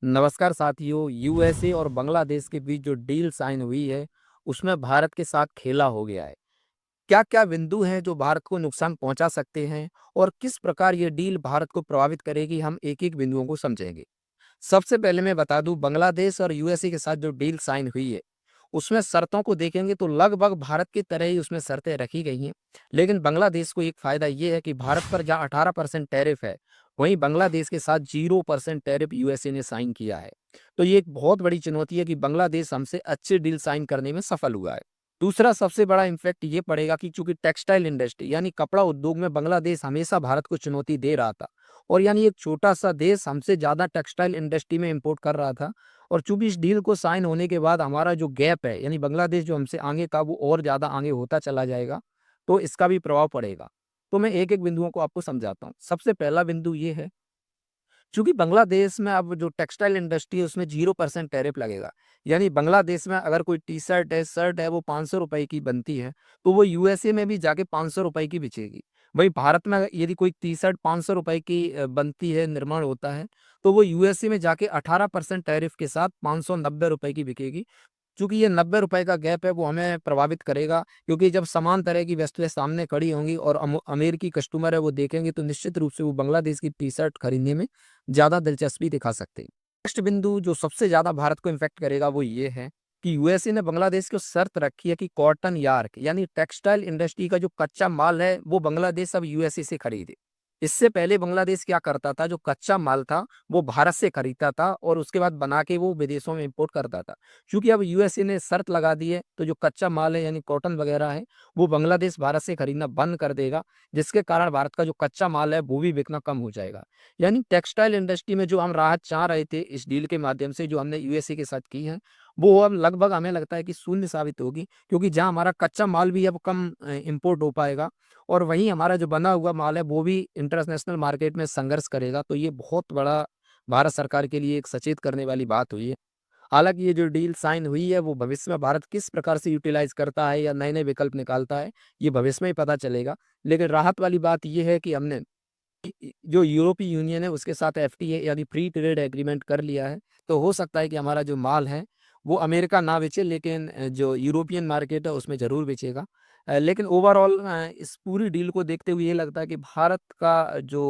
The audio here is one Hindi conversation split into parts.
नमस्कार साथियों। यूएसए और बांग्लादेश के बीच जो डील साइन हुई है, उसमें भारत के साथ खेला हो गया है। क्या-क्या बिंदु हैं जो भारत को नुकसान पहुंचा सकते हैं और किस प्रकार ये डील भारत को प्रभावित करेगी, हम एक-एक बिंदुओं को समझेंगे। सबसे पहले मैं बता दूं, बांग्लादेश और यूएसए के साथ जो डील साइन हुई है, उसमें शर्तों को देखेंगे तो लगभग भारत की तरह ही उसमें शर्तें रखी गई हैं। लेकिन बांग्लादेश को एक फ़ायदा ये है कि भारत पर जहाँ 18% टैरिफ है, वहीं बांग्लादेश के साथ 0% टैरिफ यूएसए ने साइन किया है। तो ये एक बहुत बड़ी चुनौती है कि बांग्लादेश हमसे अच्छे डील साइन करने में सफल हुआ है। दूसरा सबसे बड़ा इम्पैक्ट ये पड़ेगा कि चूँकि टेक्सटाइल इंडस्ट्री यानी कपड़ा उद्योग में बांग्लादेश हमेशा भारत को चुनौती दे रहा था, और यानी एक छोटा-सा देश हमसे ज़्यादा टेक्सटाइल इंडस्ट्री में इम्पोर्ट कर रहा था। और चूँकि इस डील को साइन होने के बाद हमारा जो गैप है, यानी बांग्लादेश जो हमसे आगे था, वो और ज़्यादा आगे होता चला जाएगा, तो इसका भी प्रभाव पड़ेगा। तो मैं एक-एक बिंदुओं को आपको समझाता हूँ। सबसे पहला बिंदु ये है, चूँकि बांग्लादेश में अब जो टेक्सटाइल इंडस्ट्री है उसमें 0% टैरिफ लगेगा। यानी बांग्लादेश में अगर कोई टी-शर्ट है, शर्ट है, वो ₹500 की बनती है, तो वो यूएसए में भी जाके ₹500 की बिकेगी। वहीं भारत में यदि कोई टी-शर्ट ₹500 की बनती है, निर्माण होता है, तो वो यूएसए में जाके 18% टैरिफ के साथ ₹590 की बिकेगी। चूँकि ये ₹90 का गैप है, वो हमें प्रभावित करेगा, क्योंकि जब समान तरह की वस्तुएँ सामने खड़ी होंगी और अमेरिकी कस्टमर है वो देखेंगे, तो निश्चित रूप से वो बांग्लादेश की टी-शर्ट खरीदने में ज़्यादा दिलचस्पी दिखा सकते हैं। नेक्स्ट बिंदु जो सबसे ज़्यादा भारत को इम्पैक्ट करेगा वो ये है कि यूएसए ने बांग्लादेश को शर्त रखी है कि कॉटन यार्न यानी टेक्सटाइल इंडस्ट्री का जो कच्चा माल है, वो बांग्लादेश अब यूएसए से खरीदे। इससे पहले बांग्लादेश क्या करता था, जो कच्चा माल था वो भारत से खरीदता था और उसके बाद बना के वो विदेशों में इम्पोर्ट करता था। चूँकि अब यूएसए ने शर्त लगा दी है, तो जो कच्चा माल है यानी कॉटन वगैरह है, वो बांग्लादेश भारत से खरीदना बंद कर देगा, जिसके कारण भारत का जो कच्चा माल है वो भी बिकना कम हो जाएगा। यानी टेक्सटाइल इंडस्ट्री में जो हम राहत चाह रहे थे इस डील के माध्यम से, जो हमने यूएसए के साथ की है, वो अब लगभग हमें लगता है कि शून्य साबित होगी, क्योंकि जहाँ हमारा कच्चा माल भी अब कम इम्पोर्ट हो पाएगा, और वहीं हमारा जो बना हुआ माल है वो भी इंटरनेशनल मार्केट में संघर्ष करेगा। तो ये बहुत बड़ा भारत सरकार के लिए एक सचेत करने वाली बात हुई है। हालाँकि ये जो डील साइन हुई है, वो भविष्य में भारत किस प्रकार से यूटिलाइज़ करता है या नए-नए विकल्प निकालता है, ये भविष्य में ही पता चलेगा। लेकिन राहत वाली बात ये है कि हमने जो यूरोपीय यूनियन है उसके साथ एफटीए यानी फ्री ट्रेड एग्रीमेंट कर लिया है। तो हो सकता है कि हमारा जो माल है वो अमेरिका ना बेचे, लेकिन जो यूरोपियन मार्केट है उसमें ज़रूर बेचेगा। लेकिन ओवरऑल इस पूरी डील को देखते हुए ये लगता है कि भारत का जो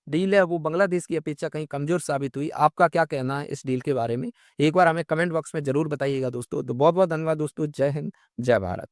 डील है वो बांग्लादेश की अपेक्षा कहीं कमज़ोर साबित हुई। आपका क्या कहना है इस डील के बारे में? एक बार हमें कमेंट बॉक्स में ज़रूर बताइएगा दोस्तों। तो बहुत-बहुत धन्यवाद दोस्तों। जय हिंद, जय भारत।